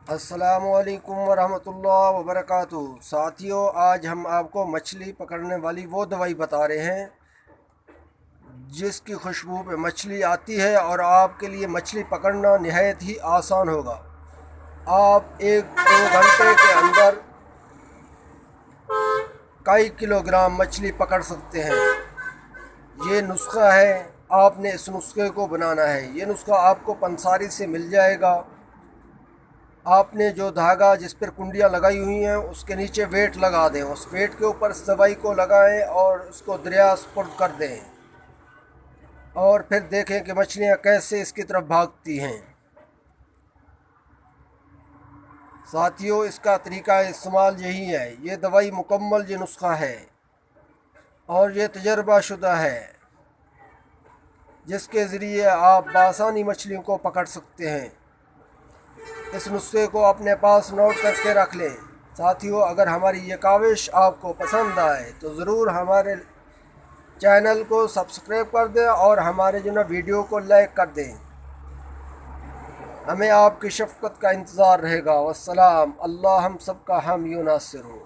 अस्सलामुअलैकुम वरहमतुल्लाह वबरकातुहू। साथियों, आज हम आपको मछली पकड़ने वाली वो दवाई बता रहे हैं जिसकी खुशबू पे मछली आती है और आपके लिए मछली पकड़ना निहायत ही आसान होगा। आप 1-2 घंटे के अंदर कई किलोग्राम मछली पकड़ सकते हैं। ये नुस्खा है, आपने इस नुस्खे को बनाना है। ये नुस्खा आपको पंसारी से मिल जाएगा। आपने जो धागा जिस पर कुंडियाँ लगाई हुई हैं उसके नीचे वेट लगा दें, उस वेट के ऊपर इस दवाई को लगाएं और उसको दरिया स्पुर्द कर दें और फिर देखें कि मछलियाँ कैसे इसकी तरफ भागती हैं। साथियों, इसका तरीका इस्तेमाल यही है। ये दवाई मुकम्मल ये नुस्खा है और ये तजर्बा शुदा है जिसके ज़रिए आप बआसानी मछलियों को पकड़ सकते हैं। इस नुस्खे को अपने पास नोट करके रख लें। साथियों, अगर हमारी ये काविश आपको पसंद आए तो ज़रूर हमारे चैनल को सब्सक्राइब कर दें और हमारे वीडियो को लाइक कर दें। हमें आपकी शफ़क़त का इंतज़ार रहेगा। वस्सलाम। अल्लाह हम सब का हामी नासिर हो।